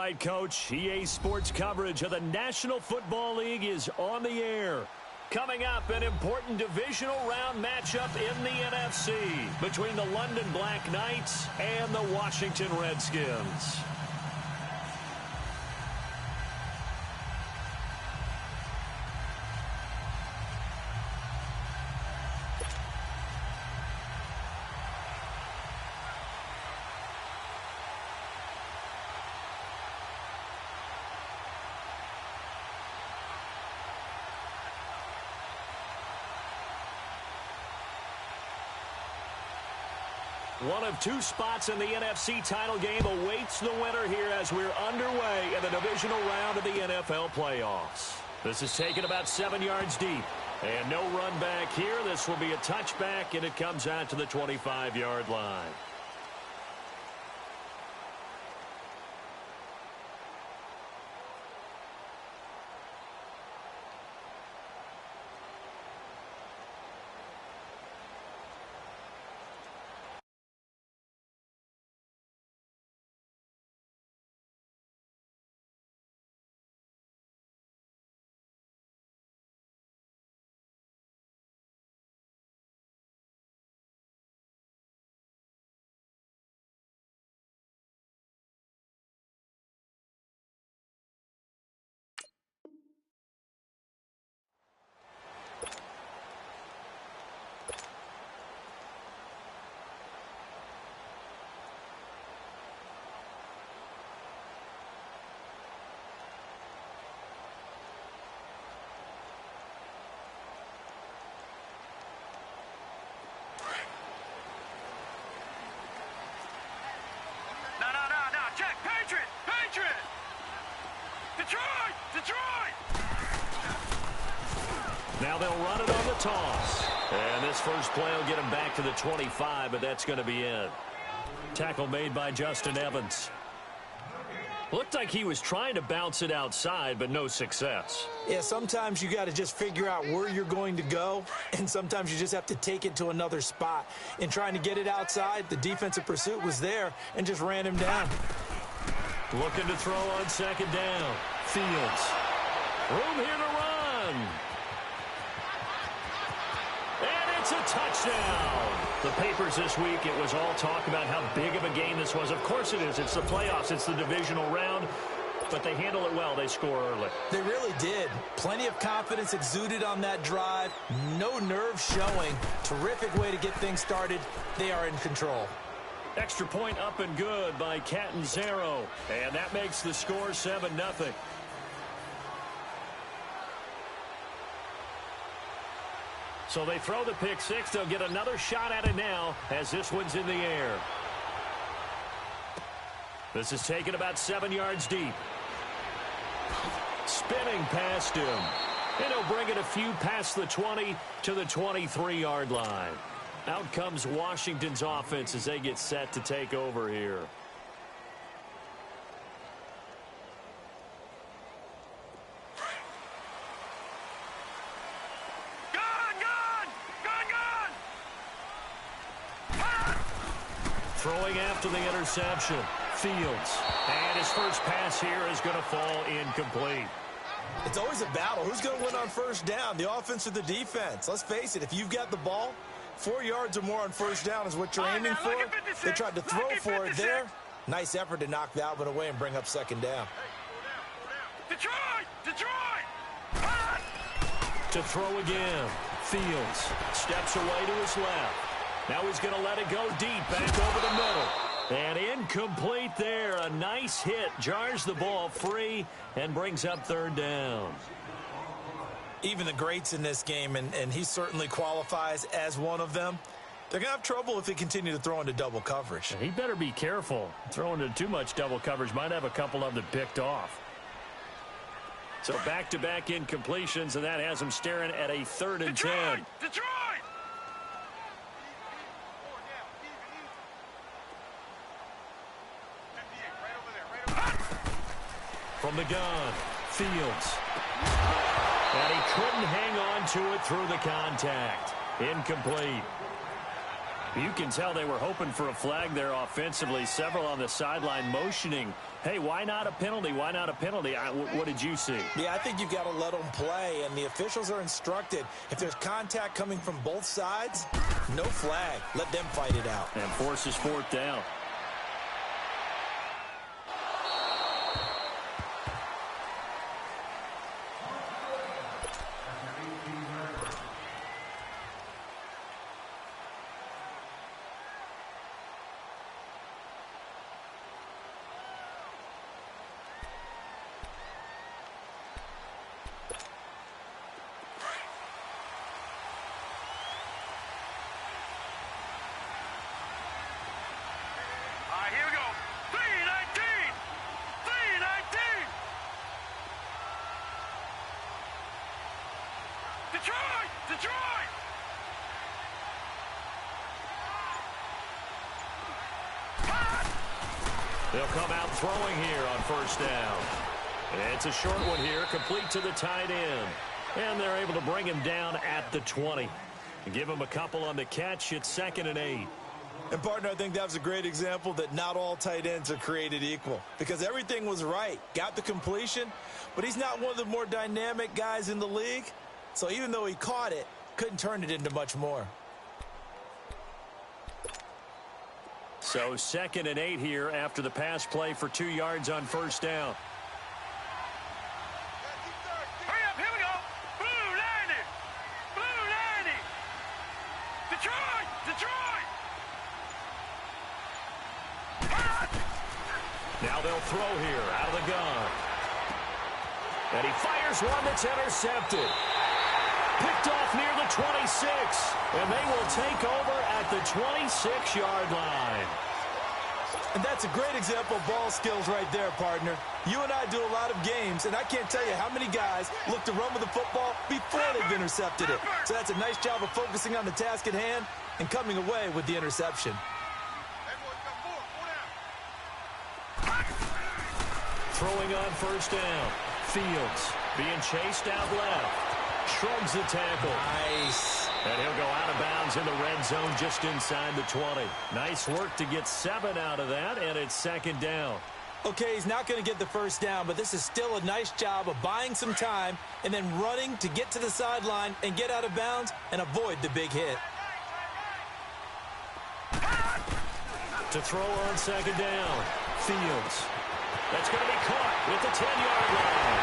right, Coach. EA Sports coverage of the National Football League is on the air. Coming up, an important divisional round matchup in the NFC between the London Black Knights and the Washington Redskins. One of two spots in the NFC title game awaits the winner here as we're underway in the divisional round of the NFL playoffs. This is taken about 7 yards deep. And no run back here. This will be a touchback, and it comes out to the 25-yard line. Now they'll run it on the toss. And this first play will get him back to the 25, but that's going to be it. Tackle made by Justin Evans. Looked like he was trying to bounce it outside, but no success. Yeah, sometimes you got to just figure out where you're going to go, and sometimes you just have to take it to another spot. In trying to get it outside, the defensive pursuit was there and just ran him down. Looking to throw on second down. Fields. Room here to run. And it's a touchdown. The papers this week, it was all talk about how big of a game this was. Of course it is. It's the playoffs. It's the divisional round. But they handle it well. They score early. They really did. Plenty of confidence exuded on that drive. No nerves showing. Terrific way to get things started. They are in control. Extra point up and good by Catanzaro. And that makes the score 7-0. So they throw the pick six. They'll get another shot at it now as this one's in the air. This is taken about 7 yards deep. Spinning past him. And he'll bring it a few past the 20 to the 23-yard line. Out comes Washington's offense as they get set to take over here. Throwing after the interception. Fields. And his first pass here is going to fall incomplete. It's always a battle. Who's going to win on first down, the offense or the defense? Let's face it, if you've got the ball, 4 yards or more on first down is what you're aiming for. They tried to throw for it there. Nice effort to knock that one away and bring up second down. Detroit! To throw again. Fields steps away to his left. Now he's going to let it go deep, back over the middle. And incomplete there. A nice hit. Jars the ball free and brings up third down. Even the greats in this game, and he certainly qualifies as one of them, they're going to have trouble if they continue to throw into double coverage. He better be careful. Throwing into too much double coverage might have a couple of them picked off. So back-to-back incompletions, and that has him staring at a 3rd and 10. Detroit! From the gun, Fields. And he couldn't hang on to it through the contact. Incomplete. You can tell they were hoping for a flag there offensively. Several on the sideline motioning, hey, why not a penalty? Why not a penalty? What did you see? Yeah, I think you've got to let them play, and the officials are instructed. If there's contact coming from both sides, no flag. Let them fight it out. And forces fourth down. Detroit! They'll come out throwing here on first down. It's a short one here, complete to the tight end. And they're able to bring him down at the 20. Give him a couple on the catch. It's 2nd and 8. And, partner, I think that was a great example that not all tight ends are created equal, because everything was right. Got the completion, but he's not one of the more dynamic guys in the league. So even though he caught it, couldn't turn it into much more. So 2nd and 8 here after the pass play for 2 yards on first down. Hurry up, here we go. Blue 90. Blue 90. Detroit! Detroit! Now they'll throw here out of the gun. And he fires one that's intercepted. Picked off near the 26. And they will take over at the 26-yard line. And that's a great example of ball skills right there, partner. You and I do a lot of games, and I can't tell you how many guys look to run with the football before they've intercepted it. So that's a nice job of focusing on the task at hand and coming away with the interception. Throwing on first down. Fields being chased out left. Shrugs the tackle. Nice. And he'll go out of bounds in the red zone just inside the 20. Nice work to get 7 out of that, and it's 2nd down. Okay, he's not going to get the first down, but this is still a nice job of buying some time and then running to get to the sideline and get out of bounds and avoid the big hit. To throw on 2nd down. Fields. That's going to be caught with the 10-yard line.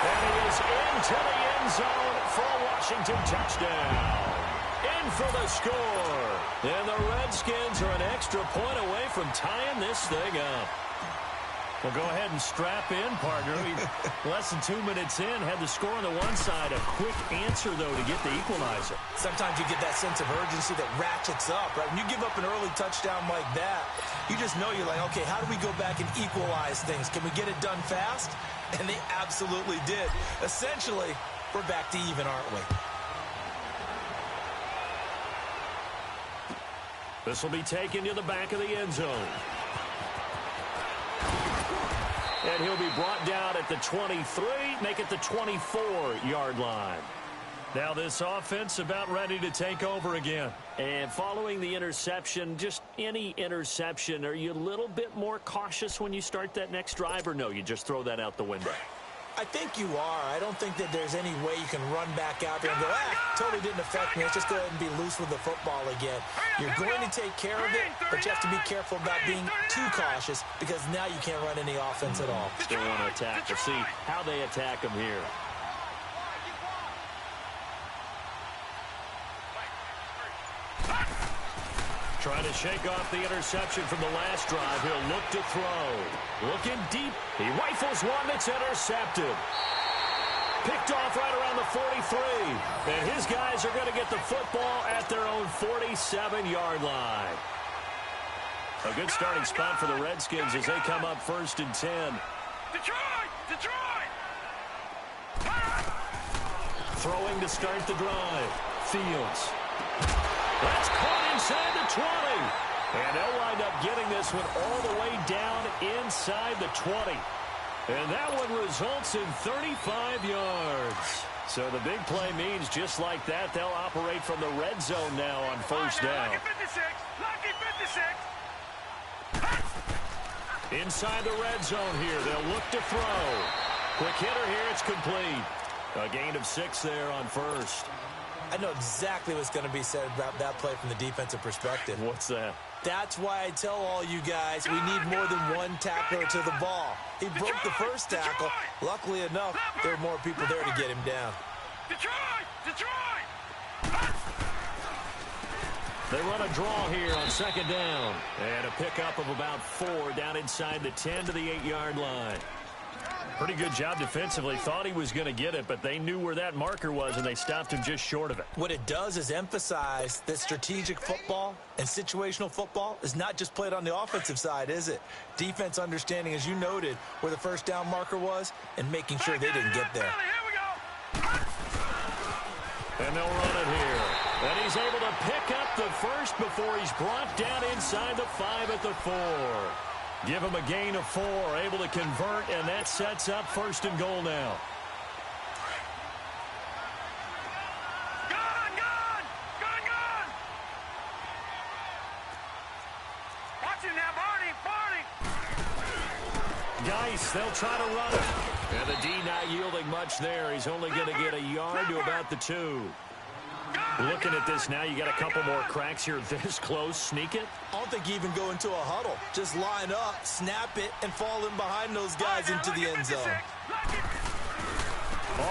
And he is into the end zone for a Washington touchdown. In for the score. And the Redskins are an extra point away from tying this thing up. Well, go ahead and strap in, partner. Less than 2 minutes in, had the score on the one side. A quick answer, though, to get the equalizer. Sometimes you get that sense of urgency that ratchets up, right? When you give up an early touchdown like that, you just know you're like, okay, how do we go back and equalize things? Can we get it done fast? And they absolutely did. Essentially, we're back to even, aren't we? This will be taken to the back of the end zone. And he'll be brought down at the 23, make it the 24-yard line. Now this offense about ready to take over again. And following the interception, just any interception, are you a little bit more cautious when you start that next drive, or no, you just throw that out the window? I think you are. I don't think that there's any way you can run back out there and go, totally didn't affect me. Let's just go ahead and be loose with the football again. You're going to take care of it, but you have to be careful about being too cautious because now you can't run any offense at all. Still want to attack. We'll see how they attack him here. Trying to shake off the interception from the last drive. He'll look to throw. Looking deep. He rifles one that's intercepted. Picked off right around the 43. And his guys are going to get the football at their own 47-yard line. A good starting spot for the Redskins as they come up 1st and 10. Detroit! Detroit! Throwing to start the drive. Fields. That's caught inside the 20. And they'll wind up getting this one all the way down inside the 20. And that one results in 35 yards. So the big play means just like that, they'll operate from the red zone now on first down. Lucky 56. Inside the red zone here, they'll look to throw. Quick hitter here, it's complete. A gain of 6 there on first. I know exactly what's going to be said about that play from the defensive perspective. What's that? That's why I tell all you guys we need more than one tackler to the ball. He broke the first tackle. Luckily enough, there were more people there to get him down. Detroit! They run a draw here on second down. And a pickup of about 4 down inside the 10 to the 8-yard line. Pretty good job defensively. Thought he was going to get it, but they knew where that marker was, and they stopped him just short of it. What it does is emphasize that strategic football and situational football is not just played on the offensive side, is it? Defense understanding, as you noted, where the first down marker was and making sure they didn't get there. And they'll run it here. And he's able to pick up the first before he's brought down inside the 5 at the 4. Give him a gain of 4, able to convert, and that sets up first and goal now. Gone! Watch him now, Barney! Geis, they'll try to run it. And the D not yielding much there. He's only going to get a yard to about the 2. Looking at this now, you got a couple more cracks here this close. Sneak it? I don't think you even go into a huddle. Just line up, snap it, and fall in behind those guys into the end zone.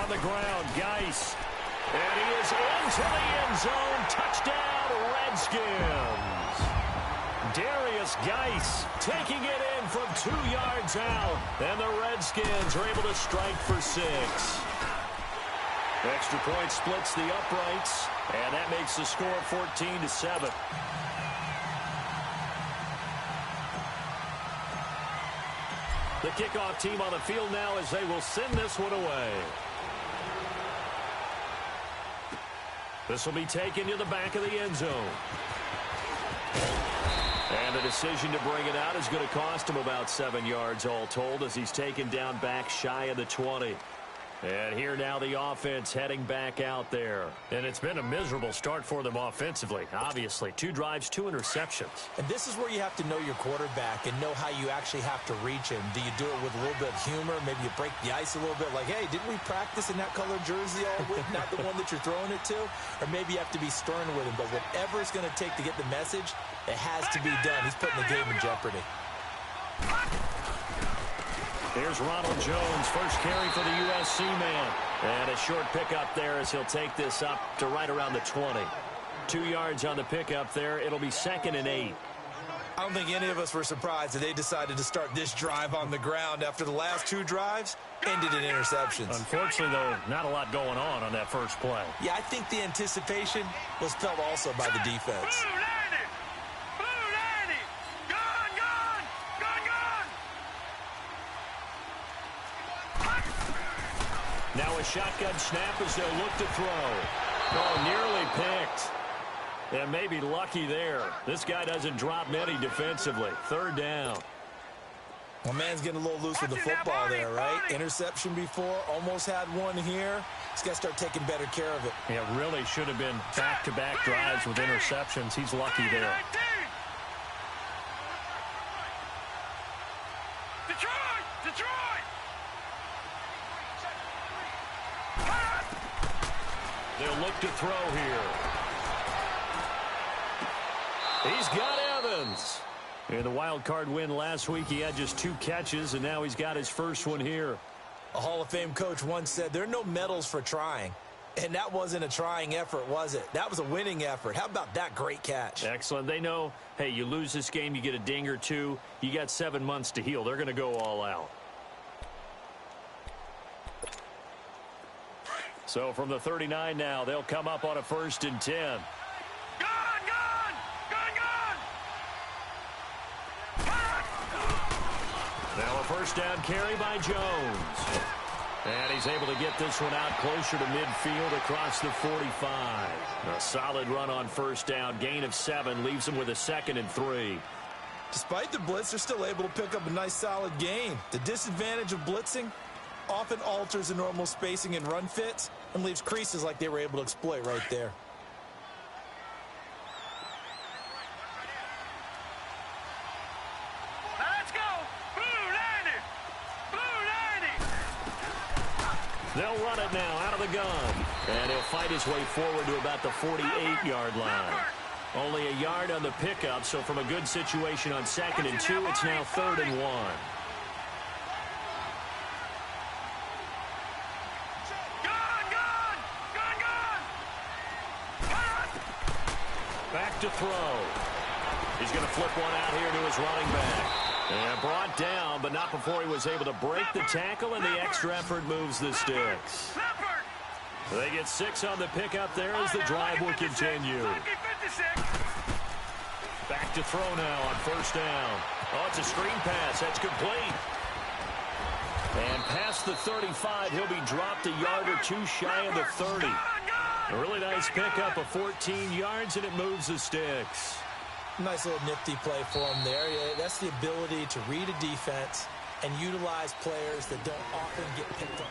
On the ground, Geis. And he is into the end zone. Touchdown, Redskins. Darius Geis taking it in from 2 yards out. And the Redskins are able to strike for 6. Extra point splits the uprights, and that makes the score 14-7. The kickoff team on the field now as they will send this one away. This will be taken to the back of the end zone. And the decision to bring it out is going to cost him about 7 yards all told as he's taken down back shy of the 20. And here now the offense heading back out there. And it's been a miserable start for them offensively, obviously. 2 drives, 2 interceptions. And this is where you have to know your quarterback and know how you actually have to reach him. Do you do it with a little bit of humor? Maybe you break the ice a little bit like, hey, didn't we practice in that colored jersey all week? Not the one that you're throwing it to? Or maybe you have to be stern with him. But whatever it's going to take to get the message, it has to be done. He's putting the game in jeopardy. Here's Ronald Jones, first carry for the USC man. And a short pickup there as he'll take this up to right around the 20. 2 yards on the pickup there. It'll be 2nd and 8. I don't think any of us were surprised that they decided to start this drive on the ground after the last 2 drives ended in interceptions. Unfortunately, though, not a lot going on that first play. Yeah, I think the anticipation was felt also by the defense. Now a shotgun snap as they'll look to throw. Oh, nearly picked. And maybe lucky there. This guy doesn't drop many defensively. 3rd down. Well, man's getting a little loose with the football there, right? Interception before, almost had one here. He's got to start taking better care of it. Yeah, really should have been back-to-back drives with interceptions. He's lucky there. Detroit! They'll look to throw here. He's got Evans. In the wild card win last week, he had just 2 catches, and now he's got his first one here. A Hall of Fame coach once said, there are no medals for trying. And that wasn't a trying effort, was it? That was a winning effort. How about that great catch? Excellent. They know, hey, you lose this game, you get a ding or 2. You got 7 months to heal. They're going to go all out. So from the 39 now, they'll come up on a 1st and 10. Now a first down carry by Jones. And he's able to get this one out closer to midfield across the 45. A solid run on first down. Gain of 7 leaves him with a 2nd and 3. Despite the blitz, they're still able to pick up a nice solid gain. The disadvantage of blitzing often alters the normal spacing and run fits. and leaves creases like they were able to exploit right there. Let's go. Blue 90. Blue 90. They'll run it now out of the gun. And he'll fight his way forward to about the 48-yard line. Only a yard on the pickup, so from a good situation on 2nd and 2, it's now 3rd and 1. Back to throw. He's going to flip one out here to his running back. And brought down, but not before he was able to break the tackle, and the extra effort moves the sticks. They get 6 on the pickup there as the drive will continue. Back to throw now on 1st down. Oh, it's a screen pass. That's complete. And past the 35, he'll be dropped a yard or 2 shy of the 30. A really nice pickup of 14 yards, and it moves the sticks. Nice little nifty play for him there. Yeah, that's the ability to read a defense and utilize players that don't often get picked up.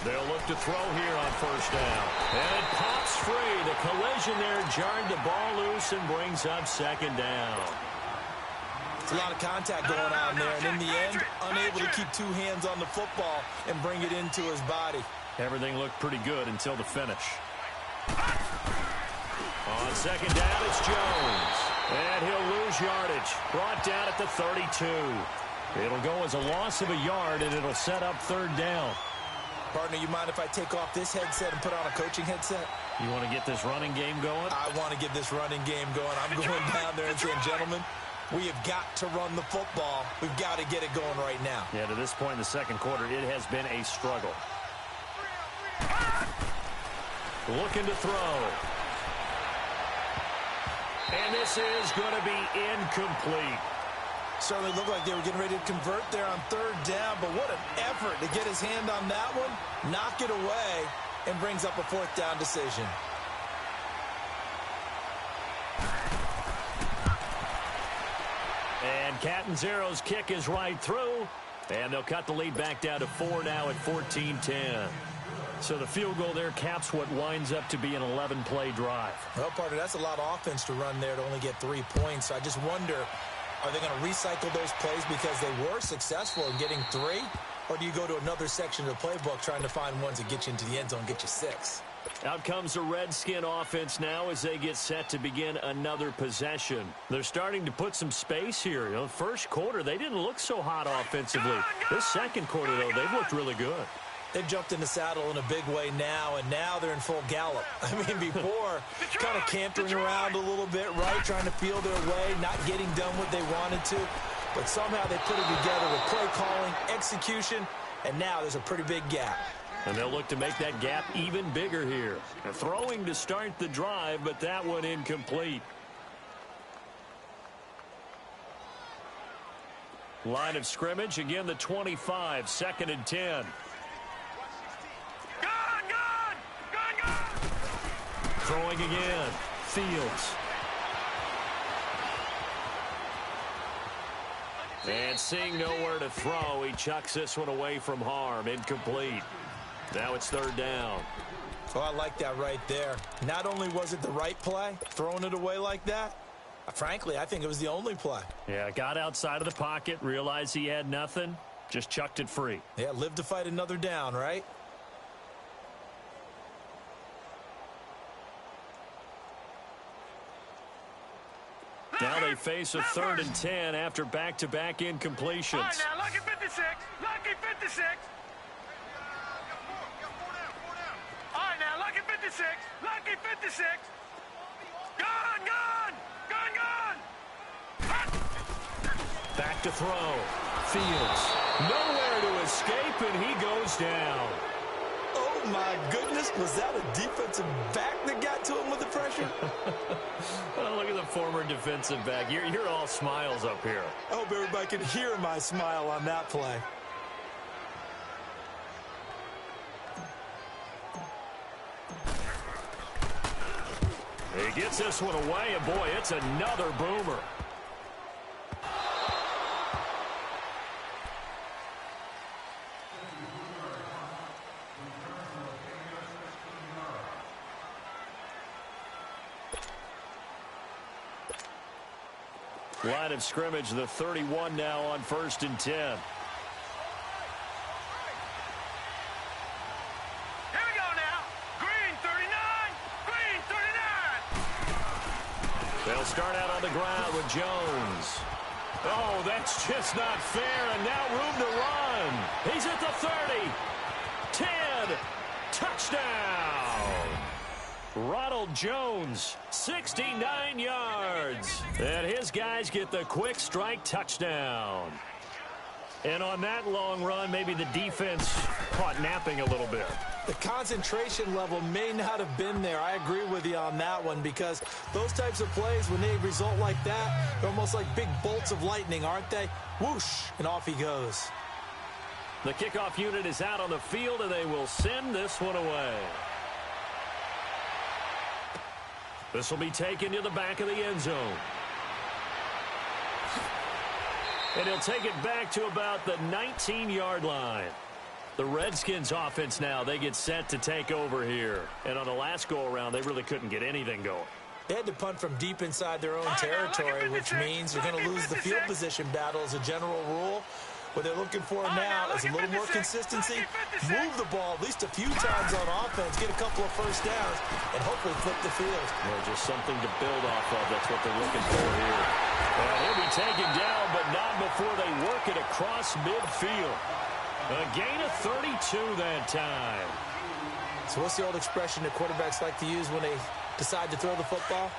They'll look to throw here on 1st down. And it pops free. The collision there jarred the ball loose and brings up 2nd down. It's a lot of contact going on there, and in the end, unable to keep 2 hands on the football and bring it into his body. Everything looked pretty good until the finish. On 2nd down, it's Jones. And he'll lose yardage. Brought down at the 32. It'll go as a loss of a yard, and it'll set up 3rd down. Partner, you mind if I take off this headset and put on a coaching headset? You want to get this running game going? I want to get this running game going. I'm going down there and saying, gentlemen, we have got to run the football. We've got to get it going right now. Yeah, to this point in the 2nd quarter, it has been a struggle. Looking to throw. And this is going to be incomplete. Certainly looked like they were getting ready to convert there on 3rd down, but what an effort to get his hand on that one, knock it away, and brings up a 4th down decision. And Catanzero's kick is right through, and they'll cut the lead back down to 4 now at 14-10. So the field goal there caps what winds up to be an 11-play drive. Well, partner, that's a lot of offense to run there to only get 3 points. I just wonder, are they going to recycle those plays because they were successful in getting 3? Or do you go to another section of the playbook trying to find ones that get you into the end zone and get you 6? Out comes the Redskin offense now as they get set to begin another possession. They're starting to put some space here. You know, 1st quarter, they didn't look so hot offensively. This 2nd quarter, though, they've looked really good. They've jumped in the saddle in a big way now, and now they're in full gallop. I mean, before, kind of cantering around a little bit, right, trying to feel their way, not getting done what they wanted to. But somehow they put it together with play calling, execution, and now there's a pretty big gap. And they'll look to make that gap even bigger here. They're throwing to start the drive, but that one incomplete. Line of scrimmage, again the 25, 2nd and 10. Throwing again. Fields. And seeing nowhere to throw, he chucks this one away from harm. Incomplete. Now it's 3rd down. Oh, I like that right there. Not only was it the right play, throwing it away like that, frankly, I think it was the only play. Yeah, got outside of the pocket, realized he had nothing, just chucked it free. Yeah, live to fight another down, right? Now they face a 3rd and 10 after back-to-back incompletions. All right, now, lucky 56. Lucky 56. All right, now, lucky 56. Lucky 56. Gun, gun. Gun, gun. Back to throw. Fields. Nowhere to escape, and he goes down. Oh, my goodness. Was that a defensive back that got to him with the pressure? Well, look at the former defensive back. You're all smiles up here. I hope everybody can hear my smile on that play. He gets this one away, and boy, it's another boomer. Line of scrimmage, the 31 now on 1st and 10. Here we go now. Green 39. Green 39. They'll start out on the ground with Jones. Oh, that's just not fair, and now room to run. He's at the 30. 10. Touchdown. Ronald Jones, 69 yards. And his guys get the quick strike touchdown. And on that long run, maybe the defense caught napping a little bit. The concentration level may not have been there. I agree with you on that one, because those types of plays, when they result like that, they're almost like big bolts of lightning, aren't they? Whoosh, and off he goes. The kickoff unit is out on the field, and they will send this one away. This will be taken to the back of the end zone. And he'll take it back to about the 19-yard line. The Redskins offense now, they get set to take over here. And on the last go-around, they really couldn't get anything going. They had to punt from deep inside their own territory, which means you're going to lose the field position battle as a general rule. What they're looking for now is a little more consistency, move the ball at least a few times on offense, get a couple of first downs, and hopefully flip the field. Well, just something to build off of. That's what they're looking for here. And he'll be taken down, but not before they work it across midfield. A gain of 32 that time. So what's the old expression that quarterbacks like to use when they decide to throw the football?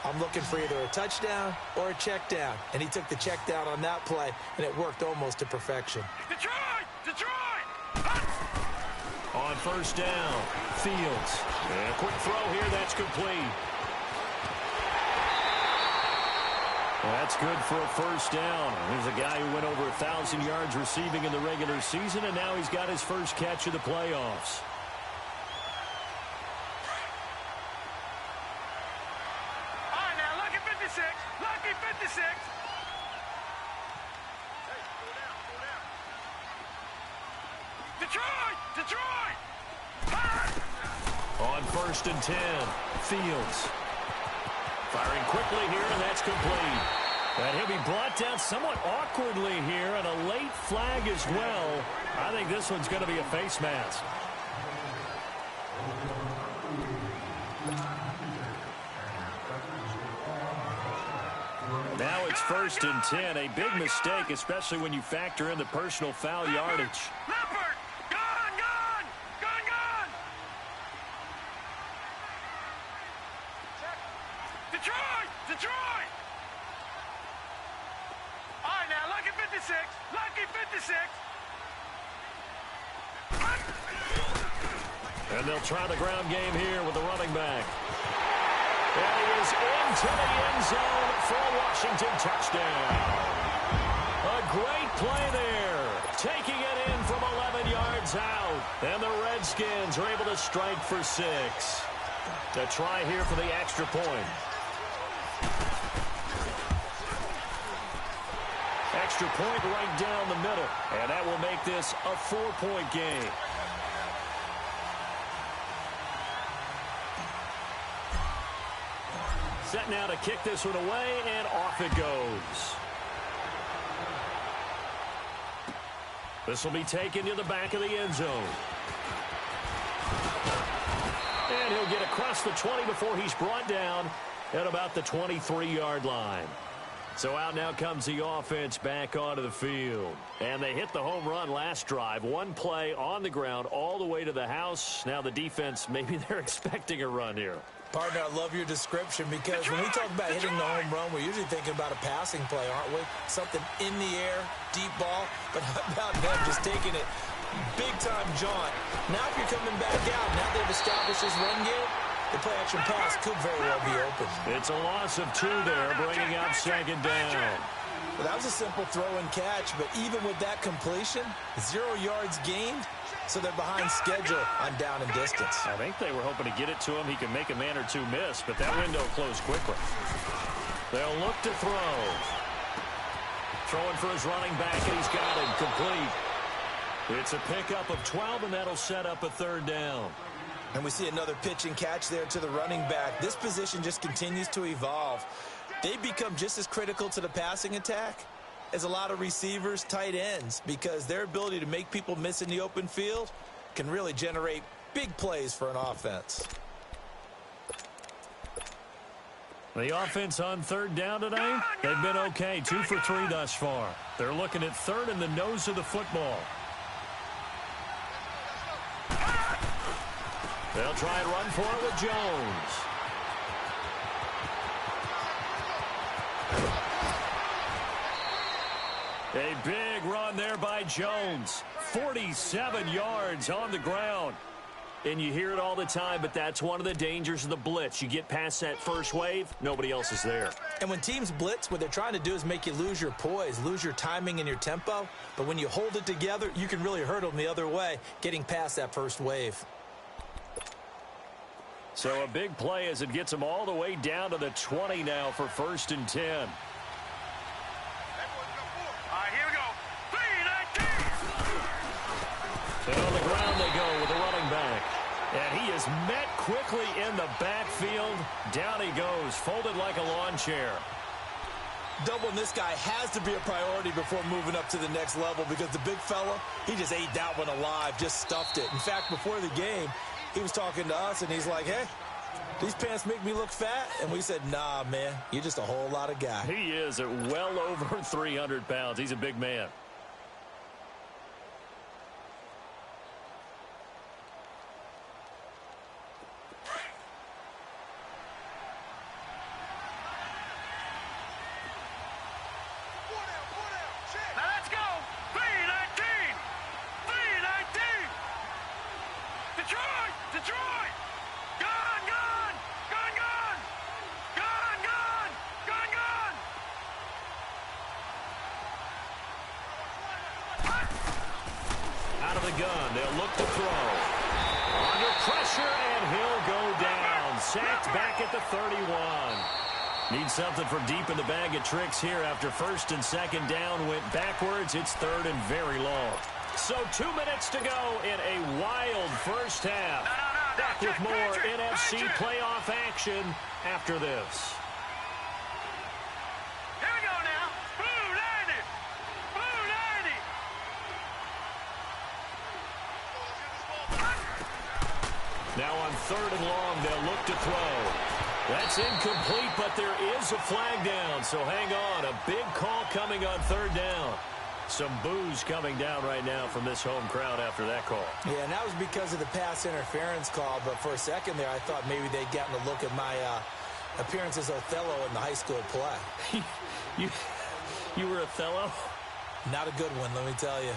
I'm looking for either a touchdown or a check down. And he took the check down on that play, and it worked almost to perfection. Detroit! Detroit! On 1st down, Fields. And a quick throw here, that's complete. That's good for a 1st down. Here's a guy who went over 1,000 yards receiving in the regular season, and now he's got his first catch of the playoffs. Lucky 56. Detroit! Detroit! On 1st and 10, Fields. Firing quickly here, and that's complete. And he'll be brought down somewhat awkwardly here, and a late flag as well. I think this one's going to be a face mask. Now it's 1st and 10. A big mistake, especially when you factor in the personal foul yardage. Leopard! Gone! Gone! Gone! Gone! Detroit! Detroit! All right, now, lucky 56. Lucky 56. And they'll try the ground game here with the running back. And he is into the end zone for a Washington touchdown. A great play there. Taking it in from 11 yards out. And the Redskins are able to strike for 6. A try here for the extra point. Extra point right down the middle. And that will make this a 4-point game. Set now to kick this one away, and off it goes. This will be taken to the back of the end zone. And he'll get across the 20 before he's brought down at about the 23-yard line. So out now comes the offense back onto the field. And they hit the home run last drive. One play on the ground all the way to the house. Now the defense, maybe they're expecting a run here. Partner, I love your description, because when we talk about hitting the home run, we're usually thinking about a passing play, aren't we? Something in the air, deep ball, but how about them just taking it big-time jaunt. Now if you're coming back out, now they've established this run game, The play-action pass could very well be open. It's a loss of 2 there, bringing up second down. Well, that was a simple throw and catch, but even with that completion, 0 yards gained, so they're behind schedule on down and distance. I think they were hoping to get it to him. He could make a man or 2 miss, but that window closed quickly. They'll look to throw. Throwing for his running back, and he's got him complete. It's a pickup of 12, and that'll set up a 3rd down. And we see another pitch and catch there to the running back. This position just continues to evolve. They become just as critical to the passing attack as a lot of receivers, tight ends, because their ability to make people miss in the open field can really generate big plays for an offense. The offense on 3rd down today, they've been okay, 2 for 3 thus far. They're looking at 3rd in the nose of the football. They'll try and run for it with Jones. A big run there by Jones. 47 yards on the ground. And you hear it all the time, but that's one of the dangers of the blitz. You get past that first wave, nobody else is there. And when teams blitz, what they're trying to do is make you lose your poise, lose your timing and your tempo. But when you hold it together, you can really hurt them the other way, getting past that first wave. So a big play as it gets them all the way down to the 20 now for 1st and 10. All right, here we go. 3-19. And on the ground they go with the running back. And he is met quickly in the backfield. Down he goes, folded like a lawn chair. Doubling this guy has to be a priority before moving up to the next level, because the big fella, he just ate that one alive, just stuffed it. In fact, before the game, he was talking to us, and he's like, hey, these pants make me look fat? And we said, nah, man, you're just a whole lot of guy. He is at well over 300 pounds. He's a big man. Now let's go. 3-19. 3-19. Detroit. Detroit. Gone, gone. Gone, gone. Gone, gone. Gone, gone. Out of the gun, they'll look to throw. Under pressure, and he'll go down. Sacked back at the 31. Need something from deep in the bag of tricks here after 1st and 2nd down went backwards. It's 3rd and very long. So 2 minutes to go in a wild first half. Back with more NFC playoff action after this. Here we go now. Blue 90. Blue 90. Now on 3rd and long, they'll look to throw. That's incomplete, but there is a flag down, so hang on. A big call coming on 3rd down. Some boos coming down right now from this home crowd after that call. Yeah, and that was because of the pass interference call, but for a second there, I thought maybe they'd gotten a look at my appearance as Othello in the high school play. You were Othello? Not a good one, let me tell you.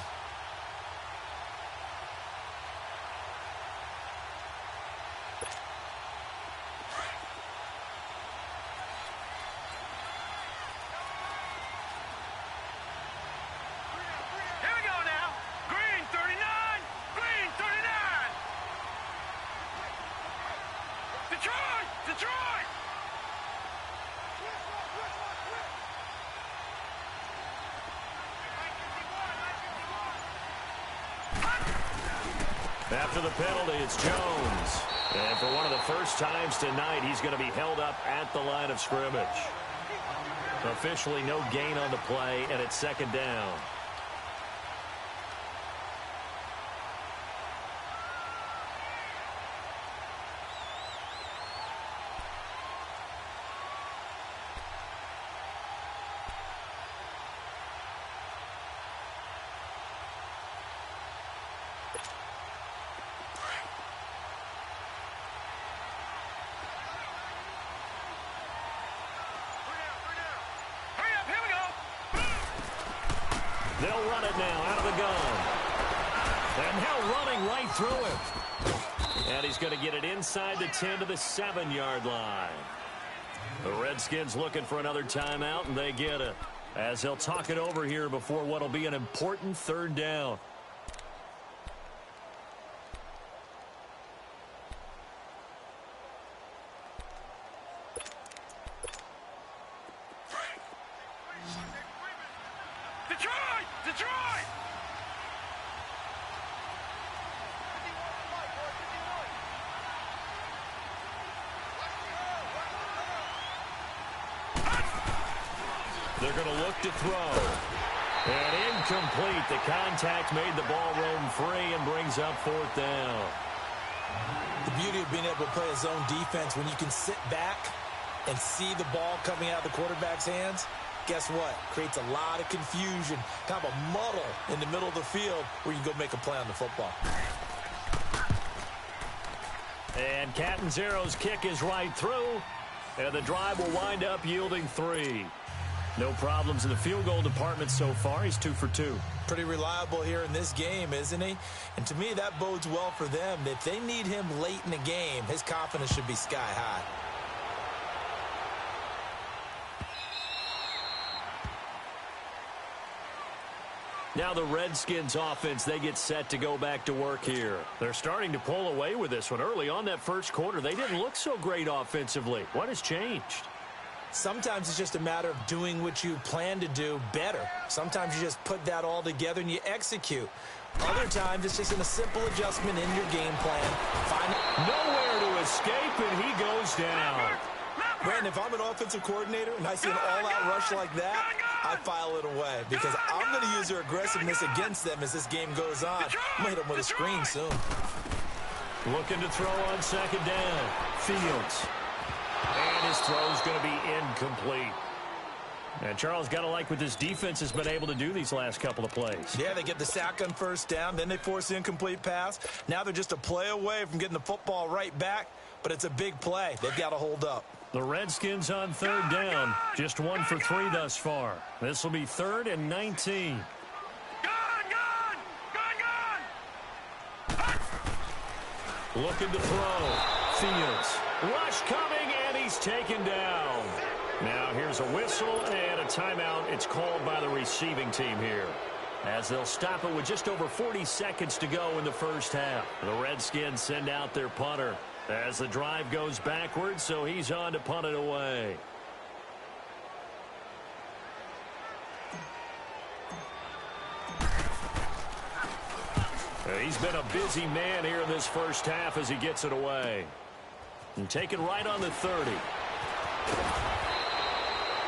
Here we go now. Green 39. Green 39. Detroit. Detroit. After the penalty, it's Jones. And for one of the first times tonight, he's going to be held up at the line of scrimmage. Officially no gain on the play, and it's 2nd down. They'll run it now out of the gun. And now running right through it. And he's going to get it inside the 10 to the 7-yard line. The Redskins looking for another timeout, and they get it. As they'll talk it over here before what will be an important third down. Detroit! Detroit! They're going to look to throw. And incomplete. The contact made the ball roam free and brings up fourth down. The beauty of being able to play a zone defense when you can sit back and see the ball coming out of the quarterback's hands, guess what? Creates a lot of confusion, kind of a muddle in the middle of the field where you can go make a play on the football. And Catanzaro's kick is right through. And the drive will wind up yielding 3. No problems in the field goal department so far. He's 2 for 2. Pretty reliable here in this game, isn't he? And to me, that bodes well for them. If they need him late in the game, his confidence should be sky high. Now the Redskins offense, they get set to go back to work here. They're starting to pull away with this one. Early on that first quarter, they didn't look so great offensively. What has changed? Sometimes it's just a matter of doing what you plan to do better. Sometimes you just put that all together and you execute. Other times it's just a simple adjustment in your game plan. Nowhere to escape, and he goes down. Brandon, if I'm an offensive coordinator and I see an all-out rush like that, I file it away because I'm going to use their aggressiveness against them as this game goes on. I'm going to hit them with a screen soon. Looking to throw on second down. Fields. And his throw's going to be incomplete. And Charles, got to like what this defense has been able to do these last couple of plays. Yeah, they get the sack on first down, then they force the incomplete pass. Now they're just a play away from getting the football right back, but it's a big play. They've got to hold up. The Redskins on third down, just 1 for 3 thus far. This will be 3rd and 19. Looking to throw. Fields. Rush coming, and he's taken down. Now here's a whistle and a timeout. It's called by the receiving team here, as they'll stop it with just over 40 seconds to go in the first half. The Redskins send out their punter as the drive goes backwards, so he's on to punt it away. He's been a busy man here in this first half as he gets it away. And taken right on the 30.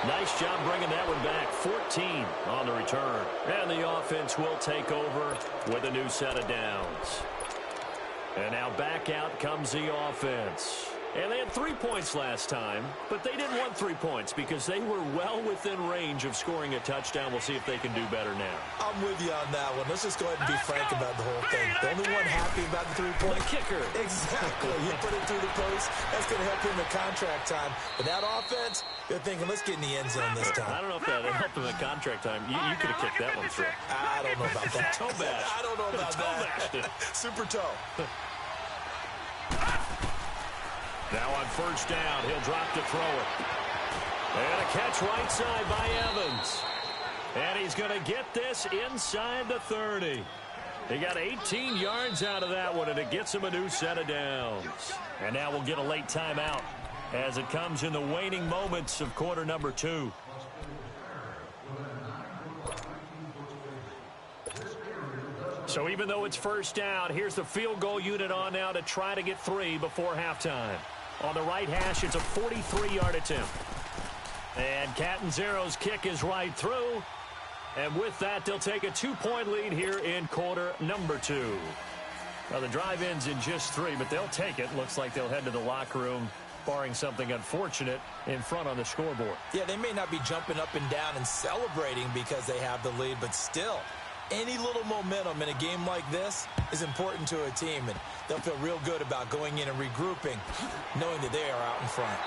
Nice job bringing that one back. 14 on the return. And the offense will take over with a new set of downs. And now back out comes the offense. And they had 3 points last time, but they didn't want 3 points because they were well within range of scoring a touchdown. We'll see if they can do better now. I'm with you on that one. Let's just go ahead and be frank about the whole thing. The only one happy about the 3 points. The kicker. Exactly. You put it through the post. That's going to help him in contract time. But that offense, they're thinking, let's get in the end zone this time. I don't know if that helped him in contract time. You could have kicked that one through. I don't know about that. Toe bash. I don't know about that. Super toe. Now on first down, he'll drop to throw it. And a catch right side by Evans. And he's going to get this inside the 30. He got 18 yards out of that one, and it gets him a new set of downs. And now we'll get a late timeout as it comes in the waning moments of quarter number 2. So even though it's first down, here's the field goal unit on now to try to get 3 before halftime. On the right hash, it's a 43-yard attempt. And Catanzaro's kick is right through. And with that, they'll take a 2-point lead here in quarter number 2. Now, the drive ends in just 3, but they'll take it. Looks like they'll head to the locker room, barring something unfortunate, in front on the scoreboard. Yeah, they may not be jumping up and down and celebrating because they have the lead, but still, any little momentum in a game like this is important to a team, and they'll feel real good about going in and regrouping, knowing that they are out in front.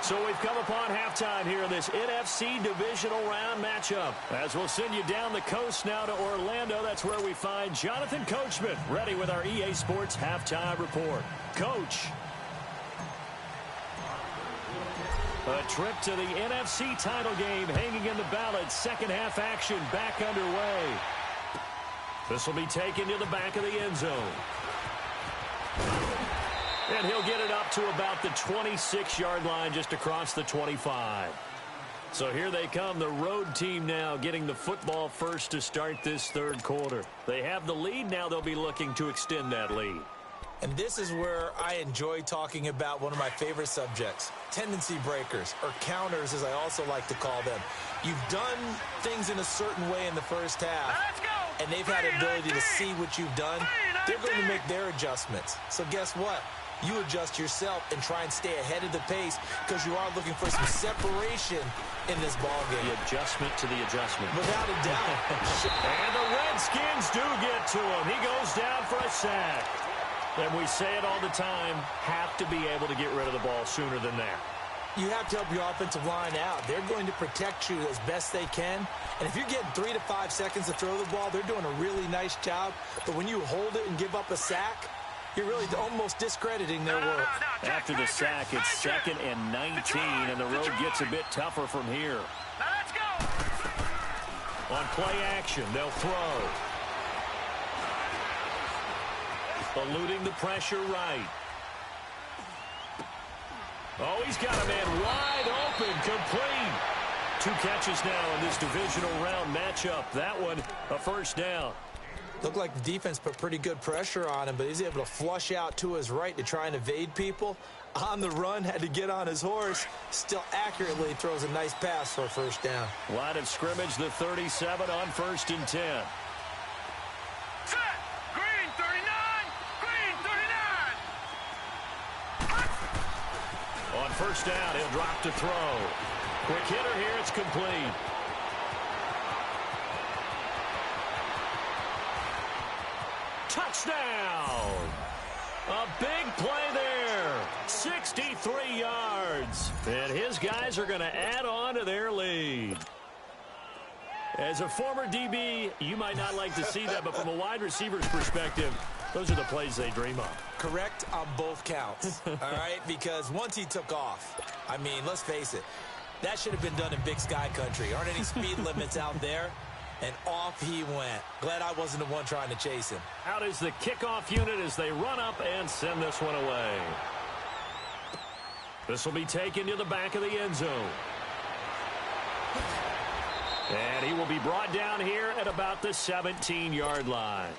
So we've come upon halftime here in this NFC divisional round matchup. As we'll send you down the coast now to Orlando, that's where we find Jonathan Coachman, ready with our EA Sports halftime report. Coach. A trip to the NFC title game hanging in the balance. Second half action back underway. This will be taken to the back of the end zone. And he'll get it up to about the 26-yard line, just across the 25. So here they come, the road team now getting the football first to start this third quarter. They have the lead. Now they'll be looking to extend that lead. And this is where I enjoy talking about one of my favorite subjects, tendency breakers, or counters as I also like to call them. You've done things in a certain way in the first half, and they've had an ability to see what you've done. They're going to make their adjustments. So guess what? You adjust yourself and try and stay ahead of the pace because you are looking for some separation in this ball game. The adjustment to the adjustment. Without a doubt. And the Redskins do get to him. He goes down for a sack. And we say it all the time, have to be able to get rid of the ball sooner than that. You have to help your offensive line out. They're going to protect you as best they can. And if you're getting 3 to 5 seconds to throw the ball, they're doing a really nice job. But when you hold it and give up a sack, you're really almost discrediting their work. After the sack, it's 2nd and 19, and the road gets a bit tougher from here. Now let's go. On play action, they'll throw. Eluding the pressure right. Oh, he's got a man wide open, complete. 2 catches now in this divisional round matchup. That one, a first down. Looked like the defense put pretty good pressure on him, but he's able to flush out to his right to try and evade people. On the run, had to get on his horse. Still accurately throws a nice pass for a first down. Line of scrimmage, the 37 on 1st and 10. Set. Green 39. Green 39. On first down, he'll drop to throw. Quick hitter here, it's complete. Touchdown! A big play there. 63 yards. And his guys are going to add on to their lead. As a former DB, you might not like to see that, but from a wide receiver's perspective, those are the plays they dream of. Correct on both counts, all right? Because once he took off, I mean, let's face it, that should have been done in Big Sky Country. Aren't any speed limits out there? And off he went. Glad I wasn't the one trying to chase him. Out is the kickoff unit as they run up and send this one away. This will be taken to the back of the end zone. And he will be brought down here at about the 17-yard line.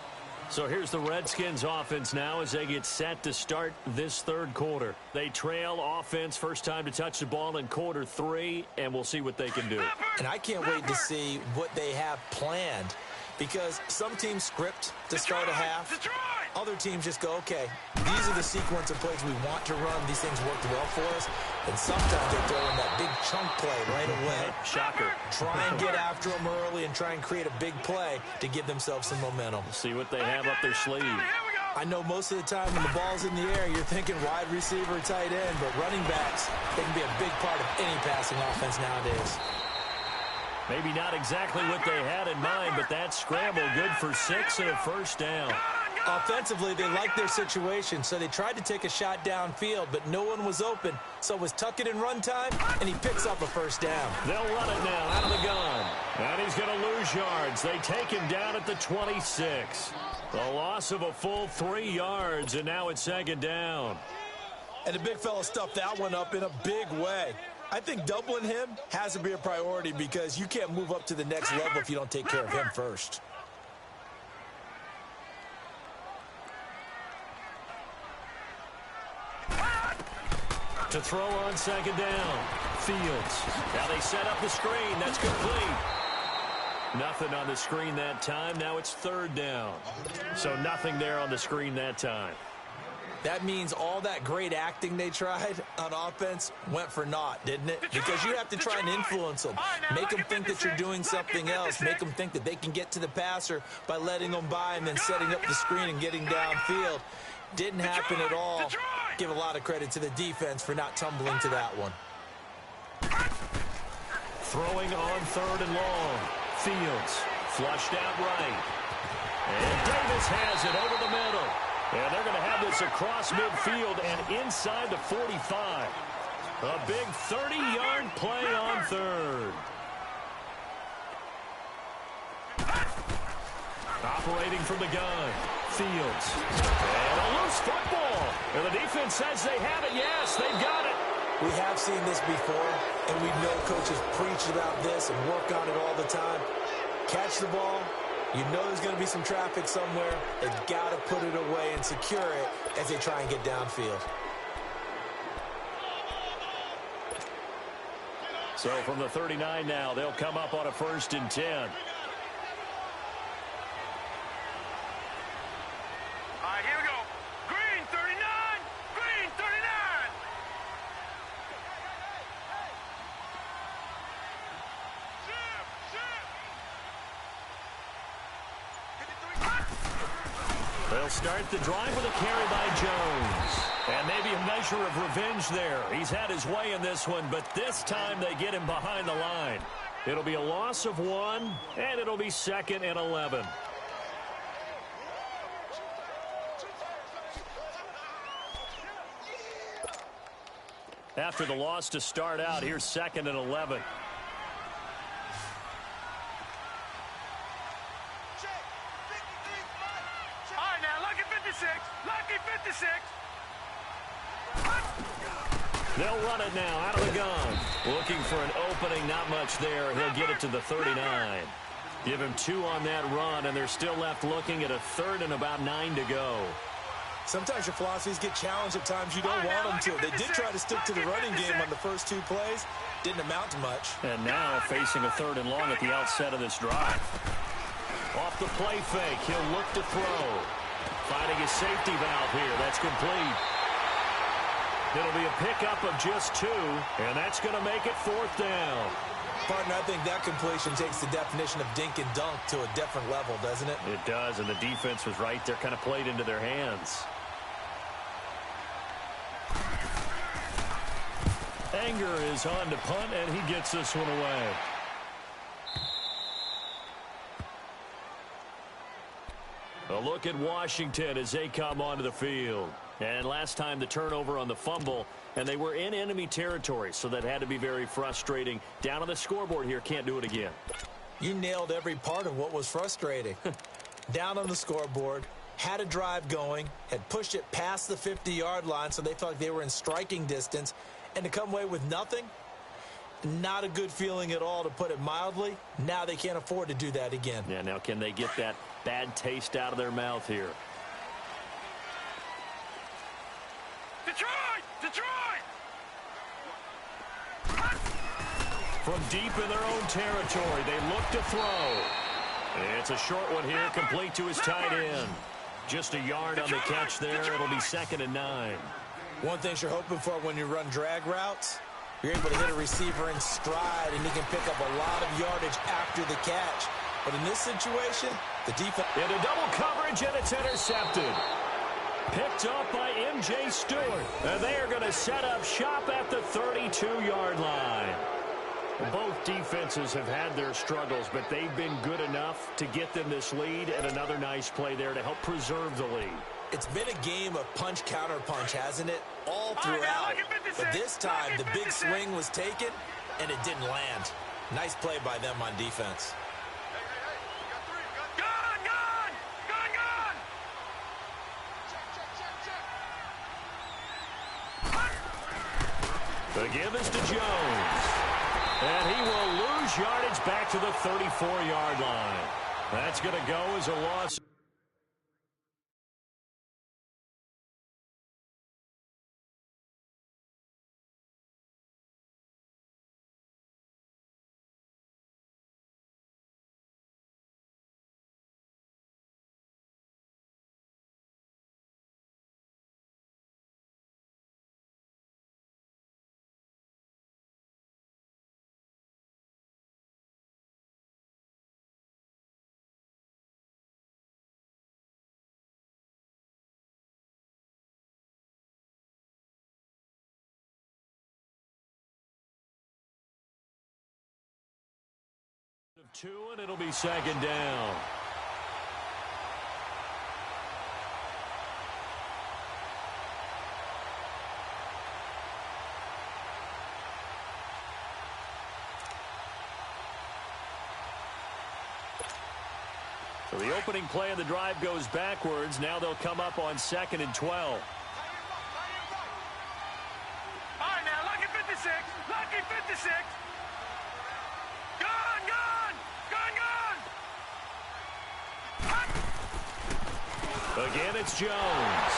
So here's the Redskins offense now as they get set to start this third quarter. They trail offense, first time to touch the ball in quarter 3, and we'll see what they can do. And I can't wait to see what they have planned, because some teams script to start a half. Other teams just go, okay, these are the sequence of plays we want to run. These things worked well for us. And sometimes they throw in that big chunk play right away. Shocker. Try and get after them early and try and create a big play to give themselves some momentum. See what they have up their sleeve. I know most of the time when the ball's in the air, you're thinking wide receiver, tight end, but running backs, they can be a big part of any passing offense nowadays. Maybe not exactly what they had in mind, but that scramble good for 6 and a first down. Offensively, they liked their situation, so they tried to take a shot downfield, but no one was open. So it was tuck it and run time, and he picks up a first down. They'll run it now out of the gun. And he's going to lose yards. They take him down at the 26. A loss of a full 3 yards, and now it's second down. And the big fella stuffed that one up in a big way. I think doubling him has to be a priority because you can't move up to the next level if you don't take care of him first. To throw on second down. Fields. Now they set up the screen. That's complete. Nothing on the screen that time. Now it's third down. So nothing there on the screen that time. That means all that great acting they tried on offense went for naught, didn't it? Because you have to try and influence them. Make them think that you're doing something else. Make them think that they can get to the passer by letting them by and then setting up the screen and getting downfield. Didn't happen at all. Give a lot of credit to the defense for not tumbling to that one. Throwing on 3rd and long. Fields flushed out right. And Davis has it over the middle. And they're going to have this across midfield and inside the 45. A big 30-yard play on 3rd. Operating from the gun. Fields. And a loose football. And the defense says they have it. Yes, they've got it. We have seen this before, and we know coaches preach about this and work on it all the time. Catch the ball. You know there's going to be some traffic somewhere. They've got to put it away and secure it as they try and get downfield. So from the 39 now, they'll come up on a 1st and 10. All right, here we go. Green 39. Green 39. They'll start the drive with a carry by Jones. And maybe a measure of revenge there. He's had his way in this one, but this time they get him behind the line. It'll be a loss of 1, and it'll be 2nd and 11. After the loss to start out, here's 2nd and 11. Lucky 56. They'll run it now out of the gun. Looking for an opening, not much there. He'll get it to the 39. Give him 2 on that run, and they're still left looking at a 3rd and about 9 to go. Sometimes your philosophies get challenged at times you don't want them to. They did try to stick to the running game on the first 2 plays. Didn't amount to much. And now facing a 3rd and long at the outset of this drive. Off the play fake, he'll look to throw. Finding his safety valve here. That's complete. It'll be a pickup of just 2, and that's going to make it 4th down. Partner, I think that completion takes the definition of dink and dunk to a different level, doesn't it? It does, and the defense was right there, kind of played into their hands. Anger is on to punt, and he gets this one away. A look at Washington as they come onto the field. And last time the turnover on the fumble, and they were in enemy territory, so that had to be very frustrating. Down on the scoreboard here, can't do it again. You nailed every part of what was frustrating. Down on the scoreboard, had a drive going, had pushed it past the 50-yard line so they felt like they were in striking distance, and to come away with nothing, not a good feeling at all, to put it mildly. Now they can't afford to do that again. Yeah, now can they get that bad taste out of their mouth here? Detroit! Detroit! From deep in their own territory, they look to throw. It's a short one here, complete to his tight end. Just a yard on the catch there. It'll be 2nd and 9. One thing you're hoping for when you run drag routes, you're able to hit a receiver in stride, and he can pick up a lot of yardage after the catch. But in this situation, the defense... Into double coverage, and it's intercepted. Picked up by M.J. Stewart. And they are going to set up shop at the 32-yard line. Both defenses have had their struggles, but they've been good enough to get them this lead, and another nice play there to help preserve the lead. It's been a game of punch-counter-punch, hasn't it? All throughout. But this time, the big swing was taken, and it didn't land. Nice play by them on defense. The give is to Jones. And he will lose yardage back to the 34-yard line. That's going to go as a loss. 2, and it'll be second down. So the opening play of the drive goes backwards. Now they'll come up on 2nd and 12. All right, now, lucky 56. Lucky 56. Gun, gun. Gun, gun. Again, it's Jones.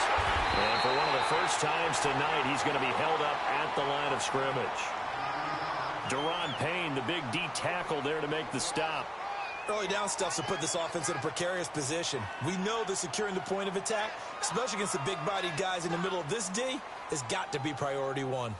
And for one of the first times tonight, he's going to be held up at the line of scrimmage. Deron Payne, the big D tackle there to make the stop. Early down stuffs to put this offense in a precarious position. We know that securing the point of attack, especially against the big-bodied guys in the middle of this D, has got to be priority one.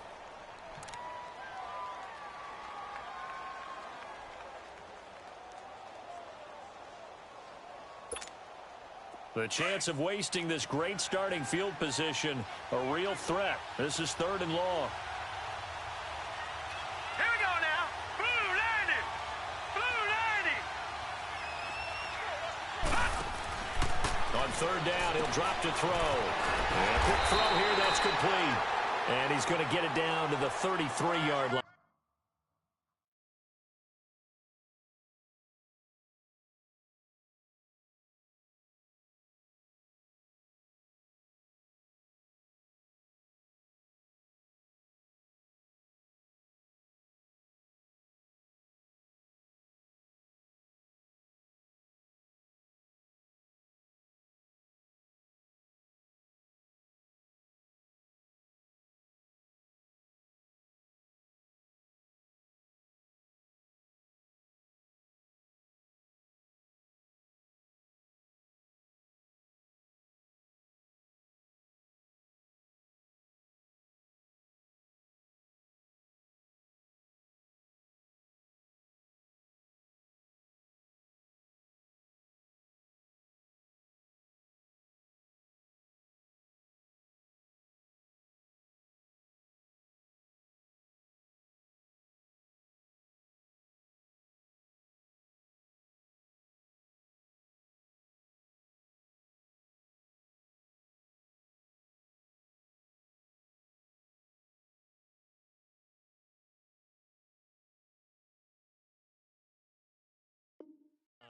The chance of wasting this great starting field position, a real threat. This is 3rd and long. Here we go now. Blue landing. Blue landing. On 3rd down, he'll drop to throw. And a quick throw here, that's complete. And he's going to get it down to the 33-yard line.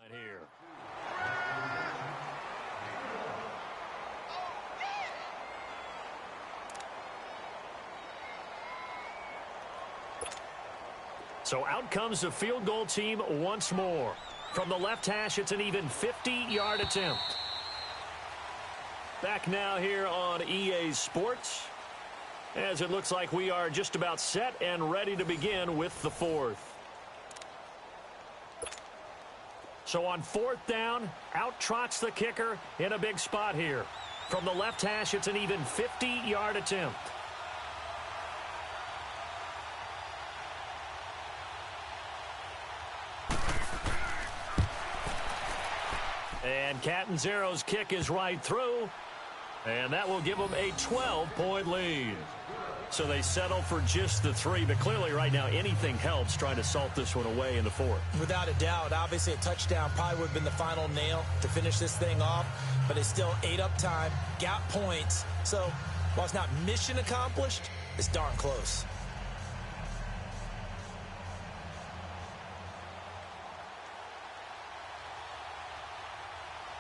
Here. So out comes the field goal team once more. From the left hash, it's an even 50-yard attempt. Back now here on EA Sports, as it looks like we are just about set and ready to begin with the 4th. So on 4th down, out trots the kicker in a big spot here. From the left hash, it's an even 50-yard attempt. And Catanzaro's kick is right through. And that will give them a 12-point lead. So they settle for just the 3, but clearly right now anything helps trying to salt this one away in the 4th. Without a doubt, obviously a touchdown probably would have been the final nail to finish this thing off, but it's still ate up time, got points. So while it's not mission accomplished, it's darn close.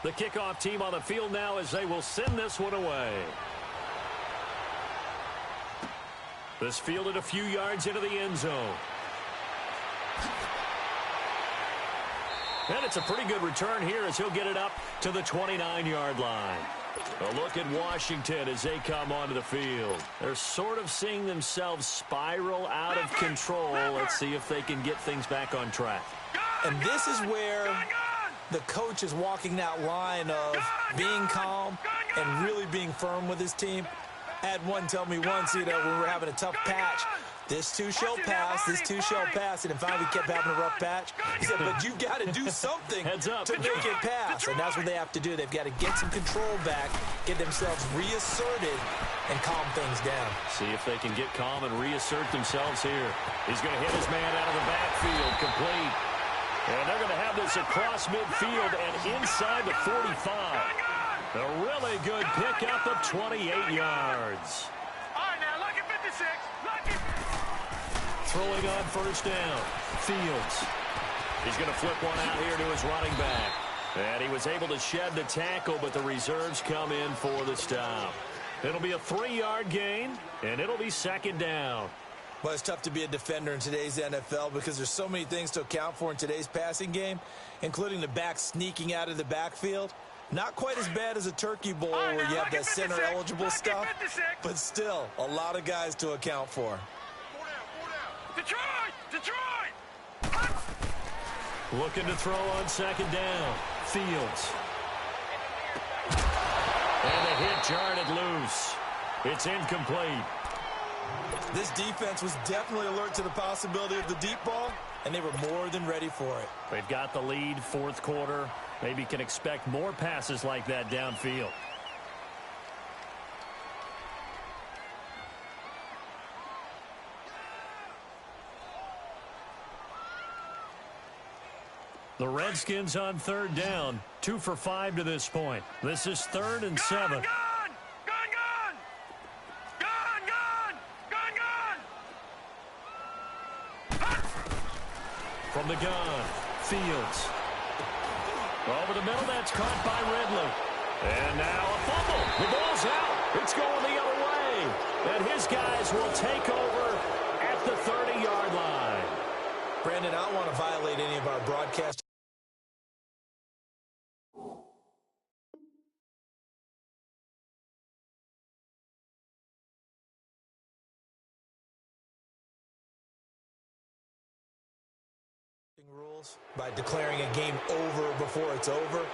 The kickoff team on the field now as they will send this one away. This fielded a few yards into the end zone. And it's a pretty good return here as he'll get it up to the 29-yard line. A look at Washington as they come onto the field. They're sort of seeing themselves spiral out of control. Let's see if they can get things back on track. And this is where the coach is walking that line of being calm and really being firm with his team. I had one tell me once, when we were having a tough patch, this too shall pass, this too shall pass, and then finally we kept having a rough patch. He said, but you got to do something to make it pass, and that's what they have to do. They've got to get some control back, get themselves reasserted, and calm things down. See if they can get calm and reassert themselves here. He's going to hit his man out of the backfield, complete. And they're going to have this across midfield and inside the 45. A really good pickup of 28 yards. All right, now, look at 56. Look at... Throwing on first down. Fields. He's going to flip one out here to his running back. And he was able to shed the tackle, but the reserves come in for the stop. It'll be a 3-yard gain, and it'll be second down. Well, it's tough to be a defender in today's NFL because there's so many things to account for in today's passing game, including the back sneaking out of the backfield. Not quite as bad as a turkey bowl where you have that center-eligible stuff, but still a lot of guys to account for. Detroit! Detroit! Looking to throw on second down. Fields. And the hit jarred loose. It's incomplete. This defense was definitely alert to the possibility of the deep ball, and they were more than ready for it. They've got the lead, fourth quarter. Maybe can expect more passes like that downfield. The Redskins on third down, 2 for 5 to this point. This is 3rd and 7. From the gun, Fields. Over the middle, that's caught by Ridley. And now a fumble. The ball's out. It's going the other way. And his guys will take over at the 30-yard line. Brandon, I don't want to violate any of our broadcast rules by declaring a game over before it's over,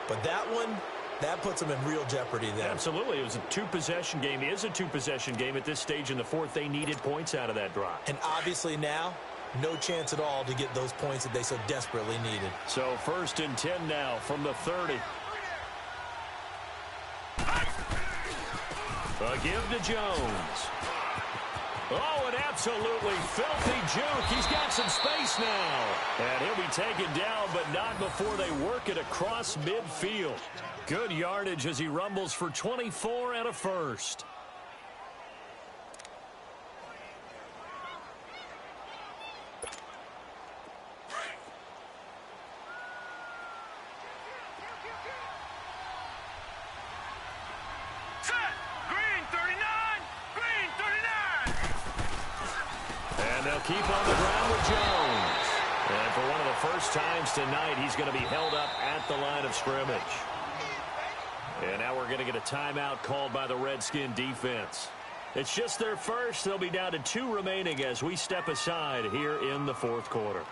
but that puts them in real jeopardy there. Absolutely. It was a two-possession game. It is a two-possession game at this stage in the fourth. They needed points out of that drive. And obviously now, no chance at all to get those points that they so desperately needed. So 1st and 10 now from the 30. A give to Jones. Oh, an absolutely filthy juke. He's got some space now. And he'll be taken down, but not before they work it across midfield. Good yardage as he rumbles for 24 and a first. Keep on the ground with Jones. And for one of the first times tonight, he's going to be held up at the line of scrimmage. And now we're going to get a timeout called by the Redskin defense. It's just their first. They'll be down to 2 remaining as we step aside here in the fourth quarter.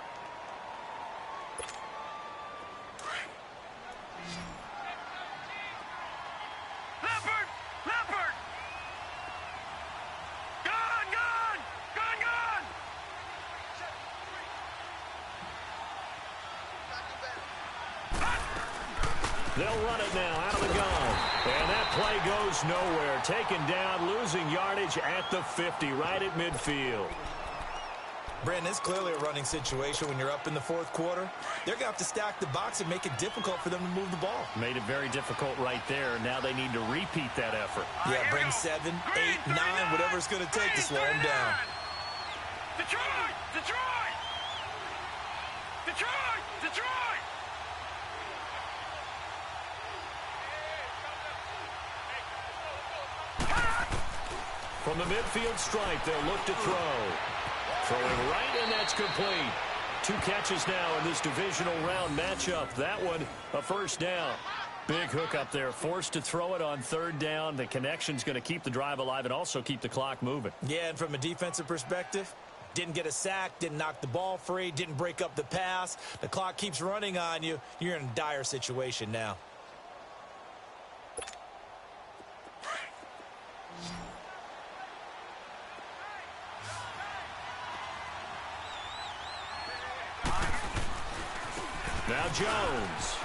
They'll run it now out of the gun. And that play goes nowhere. Taken down, losing yardage at the 50, right at midfield. Brandon, it's clearly a running situation when you're up in the fourth quarter. They're going to have to stack the box and make it difficult for them to move the ball. Made it very difficult right there. Now they need to repeat that effort. Yeah, bring 7, 8, 9, whatever it's going to take to slow them down. Detroit! Detroit! Detroit! Detroit! From the midfield stripe, they'll look to throw. Throwing right, and that's complete. 2 catches now in this divisional round matchup. That one, a first down. Big hook up there, forced to throw it on 3rd down. The connection's going to keep the drive alive and also keep the clock moving. Yeah, and from a defensive perspective, didn't get a sack, didn't knock the ball free, didn't break up the pass. The clock keeps running on you. You're in a dire situation now. Now Jones.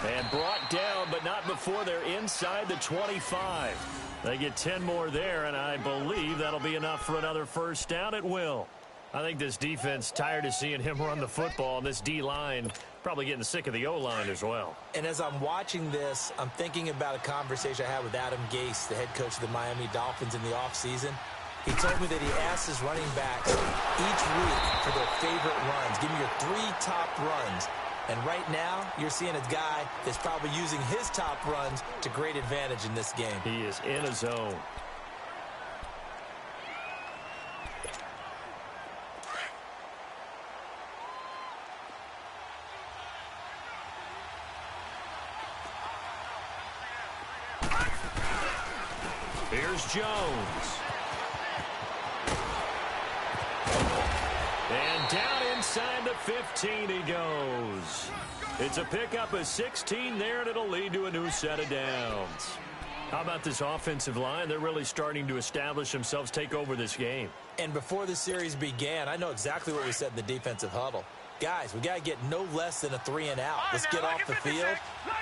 And brought down, but not before they're inside the 25. They get 10 more there, and I believe that'll be enough for another first down. It will. I think this defense tired of seeing him run the football, and this D-line probably getting sick of the O-line as well. And as I'm watching this, I'm thinking about a conversation I had with Adam Gase, the head coach of the Miami Dolphins in the offseason. He told me that he asked his running backs each week for their favorite runs. Give me your 3 top runs. And right now, you're seeing a guy that's probably using his top runs to great advantage in this game. He is in a zone. Here's Jones. And down inside the 15 he goes. It's a pickup of 16 there, and it'll lead to a new set of downs. How about this offensive line? They're really starting to establish themselves, take over this game. And before the series began, I know exactly what we said in the defensive huddle. Guys, we got to get no less than a 3 and out. Let's get off the field.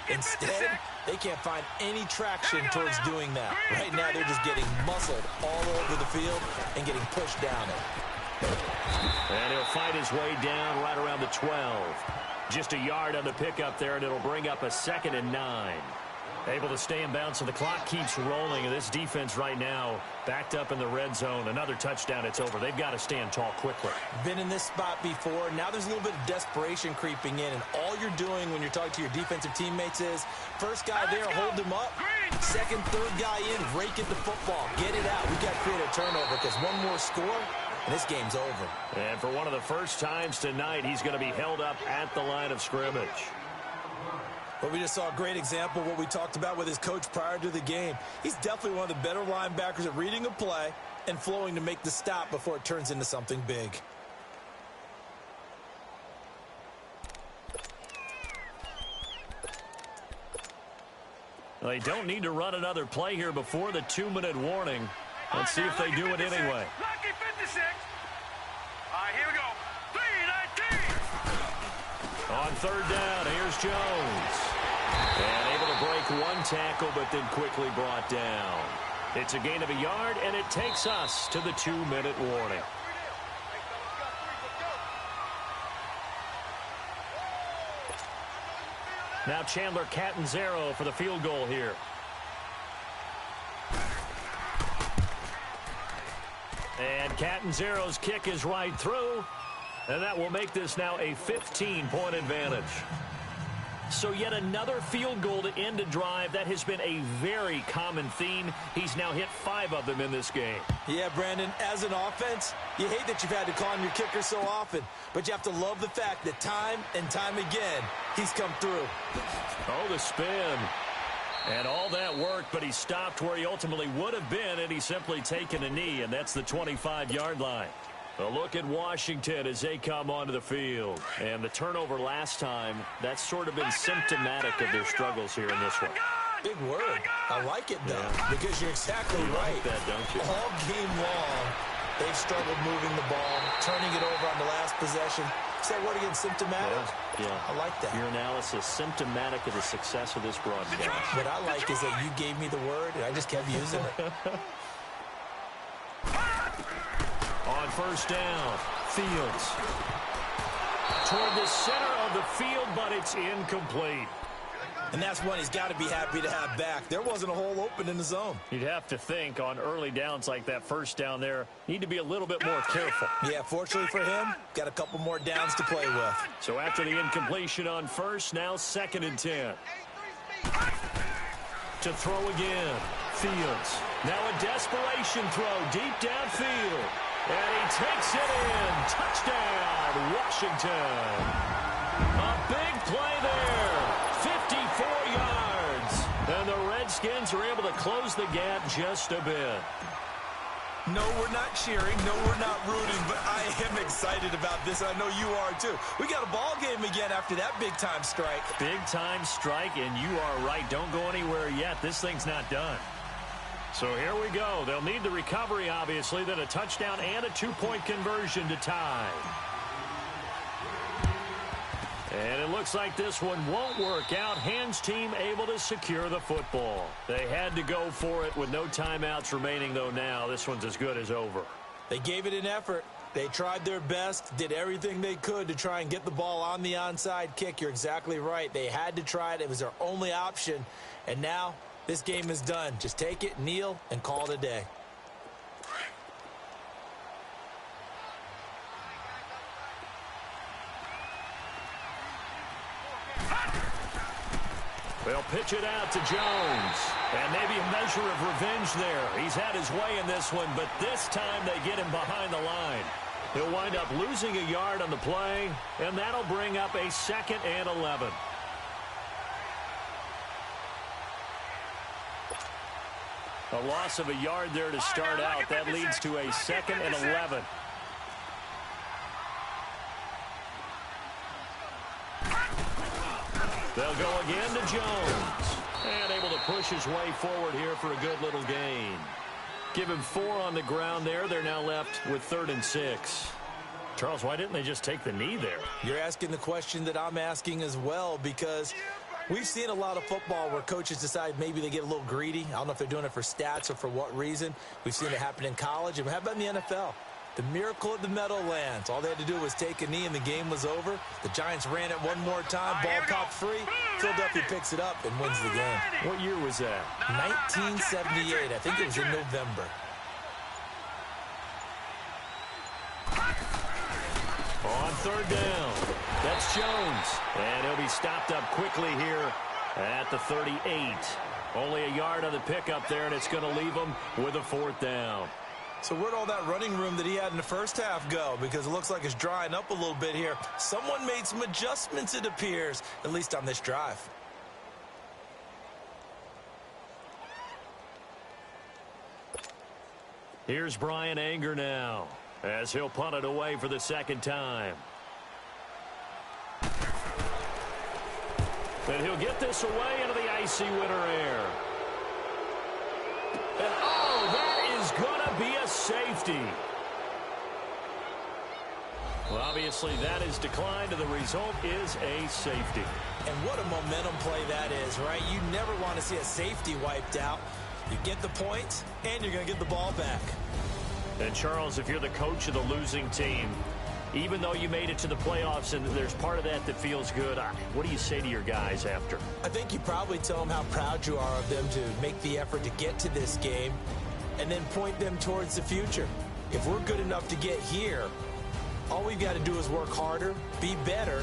Instead, they can't find any traction towards doing that. Right now, they're just getting muscled all over the field and getting pushed down it. And he'll fight his way down right around the 12. Just a yard on the pickup there, and it'll bring up a 2nd and 9. Able to stay in bounds, so the clock keeps rolling. And this defense right now backed up in the red zone. Another touchdown, it's over. They've got to stand tall quickly. Been in this spot before. Now there's a little bit of desperation creeping in. And all you're doing when you're talking to your defensive teammates is, first guy there, hold him up. Second, third guy in, rake at the football. Get it out. We've got to create a turnover because one more score, and this game's over. And for one of the first times tonight, he's going to be held up at the line of scrimmage. But we just saw a great example of what we talked about with his coach prior to the game. He's definitely one of the better linebackers at reading a play and flowing to make the stop before it turns into something big. They don't need to run another play here before the 2-minute warning. Let's see if they do it anyway. Lucky 56. All right, here we go. 3-19. On 3rd down, here's Jones. And able to break one tackle, but then quickly brought down. It's a gain of a yard, and it takes us to the 2-minute warning. Now Chandler Catanzaro for the field goal here. And Catanzaro's kick is right through. And that will make this now a 15-point advantage. So yet another field goal to end a drive. That has been a very common theme. He's now hit 5 of them in this game. Yeah, Brandon, as an offense, you hate that you've had to call on your kicker so often. But you have to love the fact that time and time again, he's come through. Oh, the spin. And all that worked, but he stopped where he ultimately would have been, and he's simply taken a knee, and that's the 25-yard line. A look at Washington as they come onto the field. And the turnover last time, that's sort of been symptomatic of their struggles here in this one. Big word. I like it, though, because you're exactly right. Like that, don't you? All game long, they've struggled moving the ball, turning it over on the last possession. Is that word again, symptomatic? Yeah. I like that. Your analysis, symptomatic of the success of this broadcast. What I like is that you gave me the word, and I just kept using it. On 1st down, Fields. Toward the center of the field, but it's incomplete. And that's one he's got to be happy to have back. There wasn't a hole open in the zone. You'd have to think on early downs like that 1st down there, need to be a little bit more careful. Yeah, fortunately for him, got a couple more downs to play with. So after the incompletion on 1st, now 2nd and 10. To throw again, Fields. Now a desperation throw deep downfield. And he takes it in. Touchdown, Washington. A big play there. 54 yards. And the Redskins are able to close the gap just a bit. No, we're not cheering. No, we're not rooting. But I am excited about this. I know you are, too. We got a ball game again after that big-time strike. Big-time strike, and you are right. Don't go anywhere yet. This thing's not done. So here we go. They'll need the recovery, obviously, then a touchdown and a 2-point conversion to tie. And it looks like this one won't work out. Hands team able to secure the football. They had to go for it with no timeouts remaining, though now. This one's as good as over. They gave it an effort, They tried their best, did everything they could to try and get the ball on the onside kick. You're exactly right. They had to try it. It was their only option. And now this game is done. Just take it, kneel, and call it a day. They'll pitch it out to Jones. And maybe a measure of revenge there. He's had his way in this one, but this time they get him behind the line. He'll wind up losing a yard on the play, and that'll bring up a 2nd and 11. A loss of a yard there to start out. That leads to a 2nd and 11. They'll go again to Jones. And able to push his way forward here for a good little gain. Give him 4 on the ground there. They're now left with 3rd and 6. Charles, why didn't they just take the knee there? You're asking the question that I'm asking as well, because we've seen a lot of football where coaches decide maybe they get a little greedy. I don't know if they're doing it for stats or for what reason. We've seen it happen in college. And how about in the NFL? The miracle at the Meadowlands. All they had to do was take a knee and the game was over. The Giants ran it one more time. Ball popped free. Philadelphia picks it up and wins the game. What year was that? 1978. I think it was in November. On 3rd down, that's Jones. And he'll be stopped up quickly here at the 38. Only a yard on the pickup there, and it's going to leave him with a 4th down. So where'd all that running room that he had in the first half go? Because it looks like it's drying up a little bit here. Someone made some adjustments, it appears, at least on this drive. Here's Brian Anger now, as he'll punt it away for the 2nd time. And he'll get this away into the icy winter air. And oh, that is going to be a safety. Well, obviously that is declined, and the result is a safety. And what a momentum play that is, right? You never want to see a safety wiped out. You get the points, and you're going to get the ball back. And, Charles, if you're the coach of the losing team, even though you made it to the playoffs and there's part of that feels good, what do you say to your guys after? I think you probably tell them how proud you are of them to make the effort to get to this game and then point them towards the future. If we're good enough to get here, all we've got to do is work harder, be better,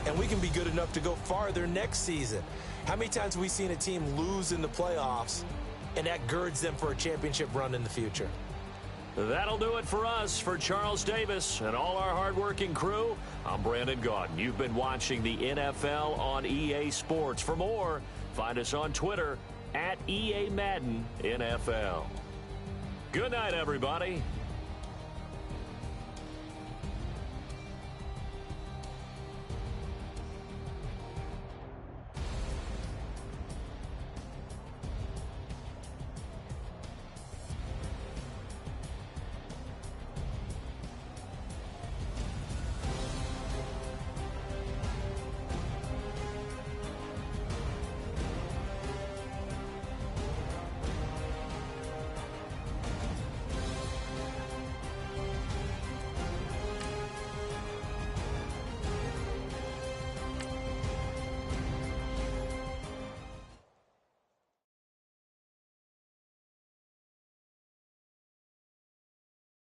and we can be good enough to go farther next season. How many times have we seen a team lose in the playoffs, and that girds them for a championship run in the future? That'll do it for us. For Charles Davis and all our hardworking crew, I'm Brandon Gaudin. You've been watching the NFL on EA Sports. For more, find us on Twitter @EA Madden NFL. Good night, everybody.